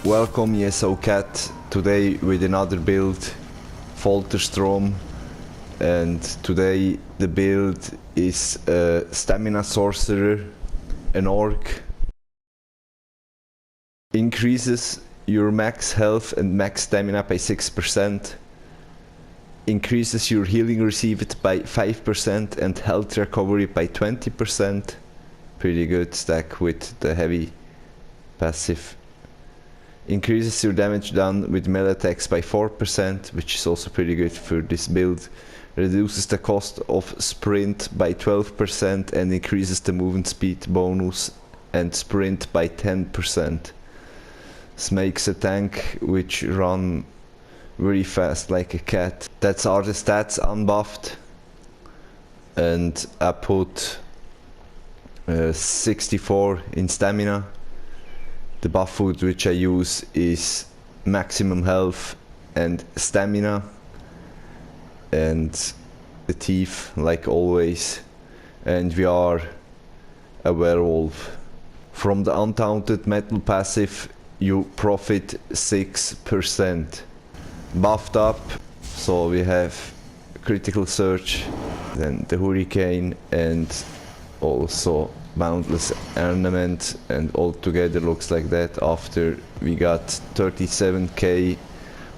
Welcome ESO Cat, today with another build, Folterstrom, and today the build is a Stamina Sorcerer, an Orc. Increases your max health and max stamina by 6%, increases your healing received by 5% and health recovery by 20%. Pretty good stack with the heavy passive. Increases your damage done with melee attacks by 4%, which is also pretty good for this build. Reduces the cost of sprint by 12% and increases the movement speed bonus and sprint by 10%. This makes a tank which run very fast like a cat. That's are the stats unbuffed, and I put 64 in stamina. The buff food which I use is maximum health and stamina, and the teeth like always, and we are a werewolf. From the untaunted metal passive you profit 6%. Buffed up, so we have critical surge, then the hurricane, and also boundless ornament, and all together looks like that after we got 37k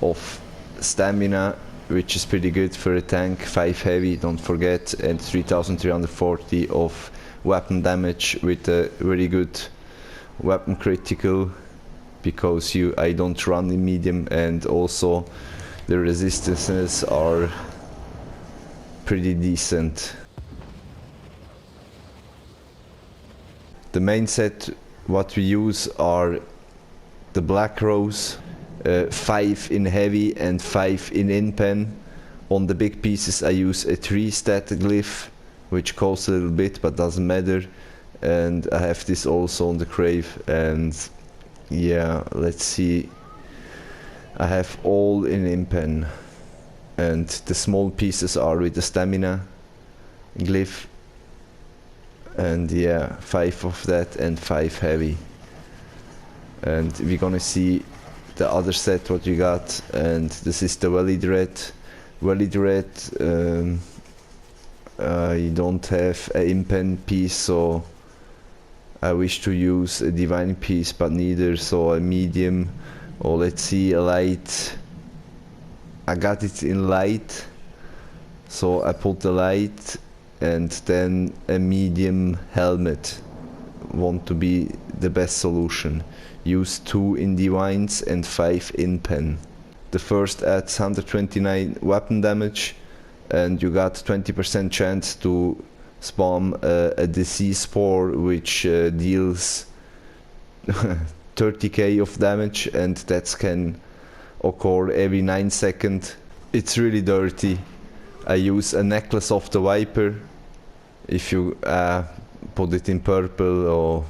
of stamina, which is pretty good for a tank, 5 heavy, don't forget, and 3340 of weapon damage with a very good weapon critical, because I don't run in medium, and also the resistances are pretty decent. The main set what we use are the BlackRose, 5 in heavy and 5 in inpen. On the big pieces I use a 3-stat glyph, which costs a little bit but doesn't matter, and I have this also on the crave. And yeah, let's see, I have all in impen, and the small pieces are with the stamina glyph, and yeah, 5 of that and 5 heavy. And we're gonna see the other set what you got, and this is the Velidreth. I don't have an impen piece, so I wish to use a divine piece, but neither, so a medium, or let's see, a light. I got it in light, so I put the light, and then a medium helmet want to be the best solution. Use 2 in divines and 5 in pen. The first adds 129 weapon damage, and you got 20% chance to spawn a disease spore which deals 30k of damage, and that can occur every 9 seconds. It's really dirty. I use a necklace of the viper. If you put it in purple, or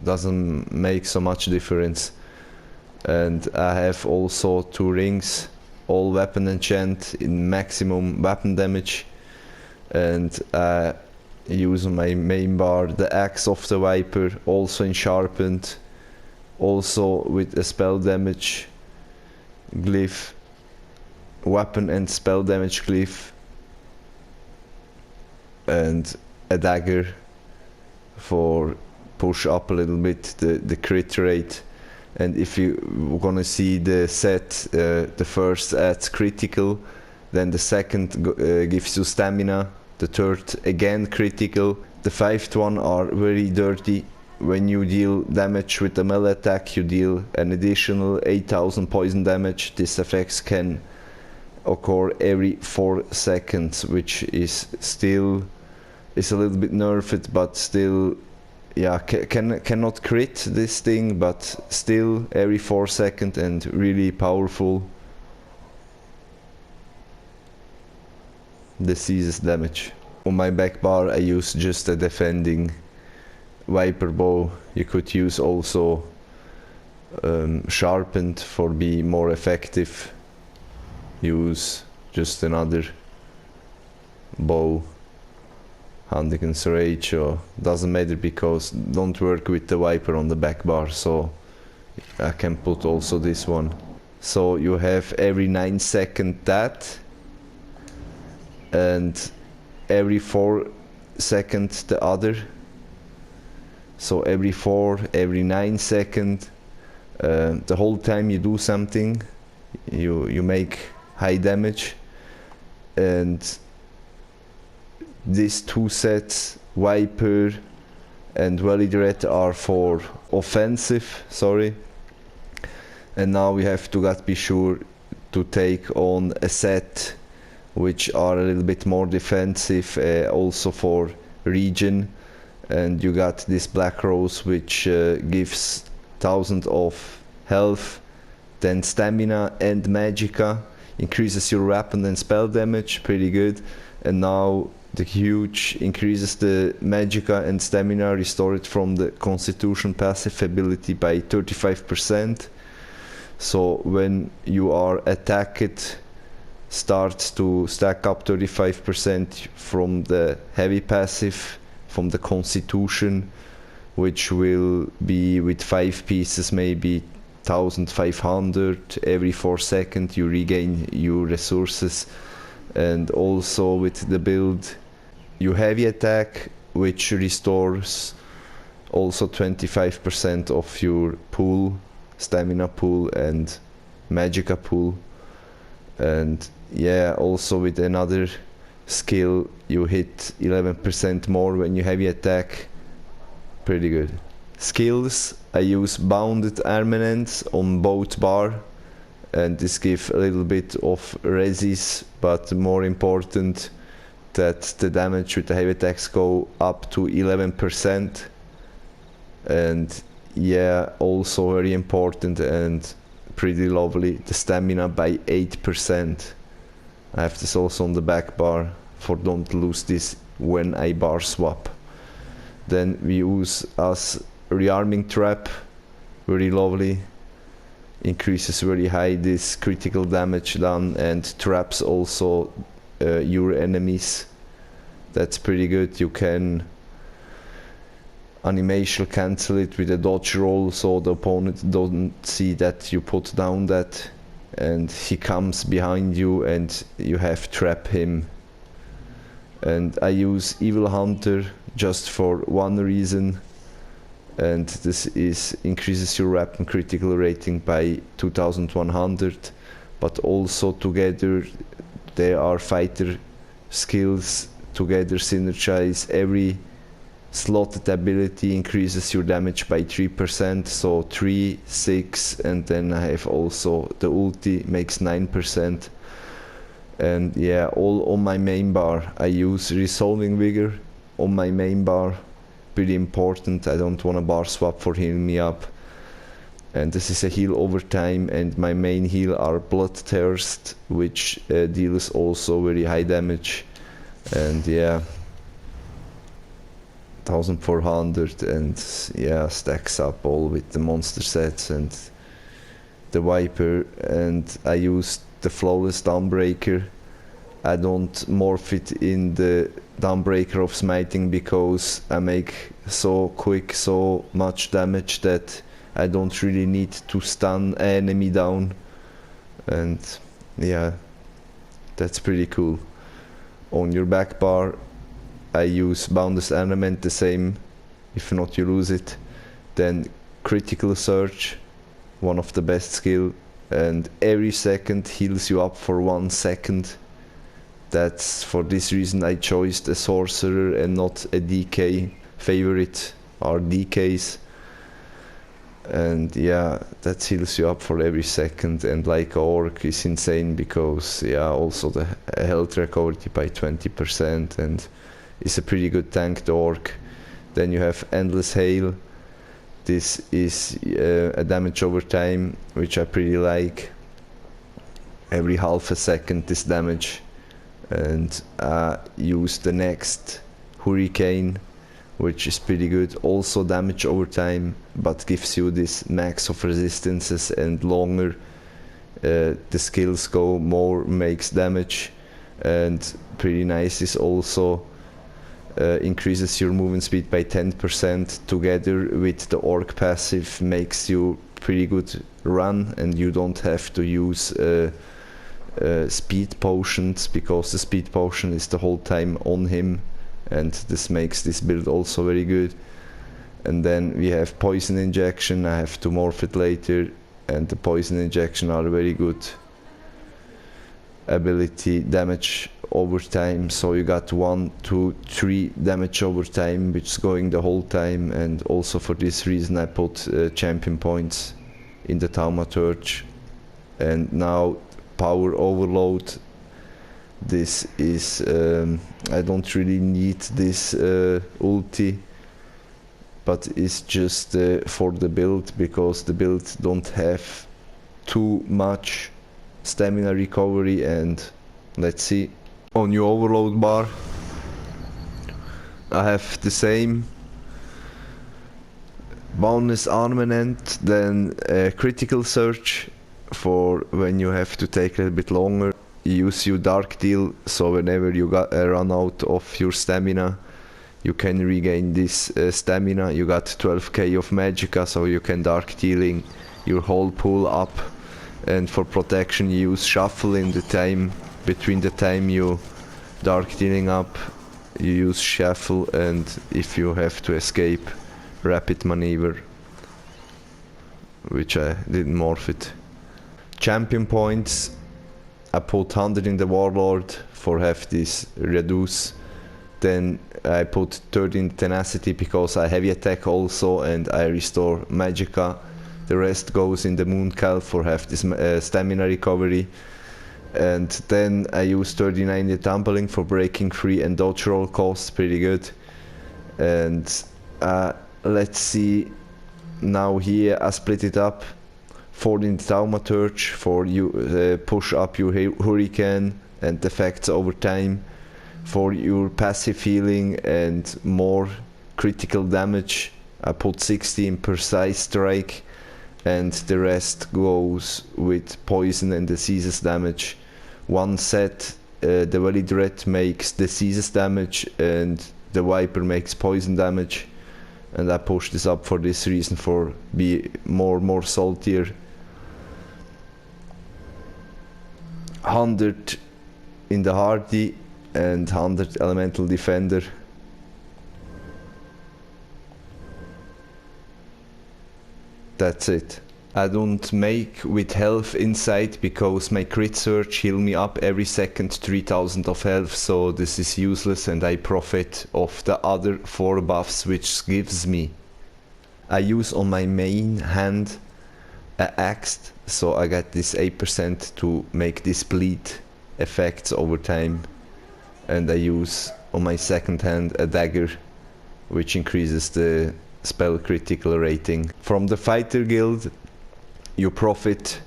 doesn't make so much difference. And I have also 2 rings, all weapon enchant in maximum weapon damage, and I use on my main bar the axe of the viper, also in sharpened, also with a spell damage glyph, weapon and spell damage glyph, and a dagger for push up a little bit the crit rate. And if you're gonna see the set, the first adds critical, then the second gives you stamina, the third again critical, the 5th one are very dirty. When you deal damage with a melee attack, you deal an additional 8000 poison damage. This effects can occur every 4 seconds, which is still a little bit nerfed, but still, yeah, cannot crit this thing, but still every 4 seconds, and really powerful diseases damage. On my back bar I use just a defending viper bow. You could use also sharpened for be more effective. Use just another bow, Huntington's Rage, or doesn't matter, because don't work with the viper on the back bar, so I can put also this one. So you have every 9 seconds that, and every 4 seconds the other. So every 4, every 9 seconds, the whole time you do something, you make high damage. And these 2 sets, Viper and Velidreth, are for offensive, sorry. And now we have to be sure to take on a set which are a little bit more defensive, also for region. And you got this BlackRose, which gives 1000 of health, then stamina and magicka, increases your weapon and spell damage, pretty good. And now the huge increases the magicka and stamina restored from the constitution passive ability by 35%. So when you are attacked, starts to stack up 35% from the heavy passive, from the constitution, which will be with 5 pieces, maybe 1500. Every 4 seconds you regain your resources. And also with the build, you heavy attack, which restores also 25% of your pool, stamina pool and magicka pool. And yeah, also with another skill you hit 11% more when you heavy attack, pretty good. Skills, I use bounded armaments on both bar, and this gives a little bit of resist, but more important that the damage with the heavy attacks go up to 11%. And yeah, also very important and pretty lovely, the stamina by 8%. I have this also on the back bar for don't lose this when I bar swap. Then we use as rearming trap, very lovely, increases very high this critical damage done, and traps also your enemies. That's pretty good. You can animation cancel it with a dodge roll, so the opponent doesn't see that you put down that, and he comes behind you and you have trap him. And I use Evil Hunter just for one reason, and this is increases your weapon critical rating by 2100, but also together there are fighter skills together synergize. Every slotted ability increases your damage by 3%, so 3, 6, and then I have also the ulti makes 9%. And yeah, all on my main bar. I use Resolving Vigor on my main bar, pretty important. I don't want a bar swap for healing me up. And this is a heal over time, and my main heal are Bloodthirst, which deals also very high damage. And yeah, 1400, and yeah, stacks up all with the monster sets and the Viper. And I use the Flawless Dawnbreaker. I don't morph it in the Dawnbreaker of Smiting because I make so quick, so much damage that I don't really need to stun an enemy down. And yeah, that's pretty cool. On your back bar I use Boundless Armament, the same, if not you lose it. Then Critical Surge, one of the best skill, and every second heals you up for 1 second. That's for this reason I chose a sorcerer and not a DK. Favorite are DKs. And yeah, that heals you up for every second, and like Orc is insane because yeah, also the health recovery by 20%, and it's a pretty good tank, the Orc. Then you have Endless Hail. This is a damage over time, which I pretty like. Every half a second this damage. And use the next Hurricane, which is pretty good. Also damage over time, but gives you this max of resistances, and longer the skills go, more makes damage. And pretty nice is also increases your movement speed by 10%, together with the Orc passive makes you pretty good run, and you don't have to use speed potions, because the speed potion is the whole time on him, and this makes this build also very good. And then we have poison injection. I have to morph it later, and the poison injection are very good ability, damage over time. So you got 1, 2, 3 damage over time, which is going the whole time. And also for this reason I put champion points in the thaumaturge. And now power overload. This is I don't really need this ulti, but it's just for the build, because the build don't have too much stamina recovery. And let's see, on your overload bar I have the same bonus armament, then critical search for when you have to take a little bit longer. You use your dark deal, so whenever you run out of your stamina, you can regain this stamina. You got 12k of magicka, so you can dark dealing your whole pool up. And for protection you use shuffle in the time between the time you dark dealing up, you use shuffle, and if you have to escape, rapid maneuver, which I didn't morph it. Champion points, I put 100 in the warlord for have this reduce. Then I put 30 in tenacity because I heavy attack also, and I restore magicka. The rest goes in the mooncal for have this stamina recovery. And then I use 39 in the tumbling for breaking free and dodge roll costs, pretty good. And let's see, now here I split it up. 40 in the thaumaturge for you push up your hurricane and effects over time. For your passive healing and more critical damage, I put 60 in precise strike, and the rest goes with poison and diseases damage. One set, the Velidreth makes diseases damage and the Viper makes poison damage, and I push this up for this reason, for be more saltier. 100 in the hardy and 100 elemental defender. That's it. I don't make with health inside because my crit search heal me up every second 3000 of health, so this is useless, and I profit of the other 4 buffs which gives me. I use on my main hand a axe, so I got this 8% to make this bleed effects over time, and I use on my second hand a dagger which increases the spell critical rating. From the fighter guild you profit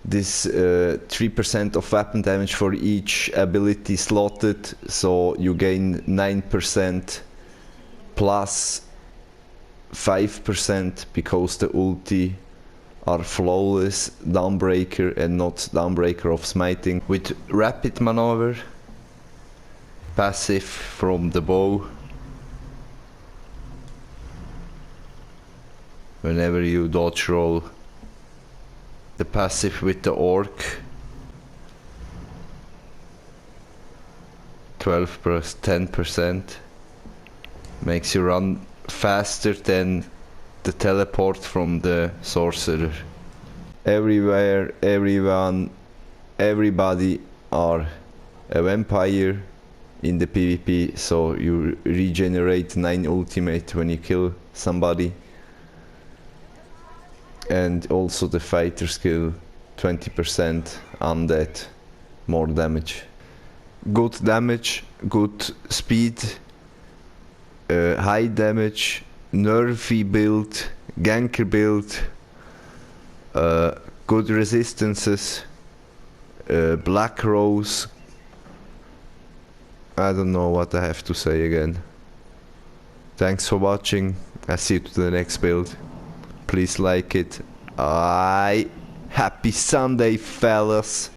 this 3% of weapon damage for each ability slotted, so you gain 9% plus 5% because the ulti are flawless downbreaker and not downbreaker of smiting. With rapid maneuver, passive from the bow, whenever you dodge roll. The passive with the orc, 10%, makes you run faster than the teleport from the sorcerer. Everywhere, everyone, everybody are a vampire in the PvP, so you regenerate 9 ultimate when you kill somebody. And also the fighter skill, 20% undead, more damage. Good damage, good speed, high damage, nerfy build, ganker build, good resistances, BlackRose. I don't know what I have to say again. Thanks for watching. I see you to the next build. Please like it. Happy Sunday, fellas.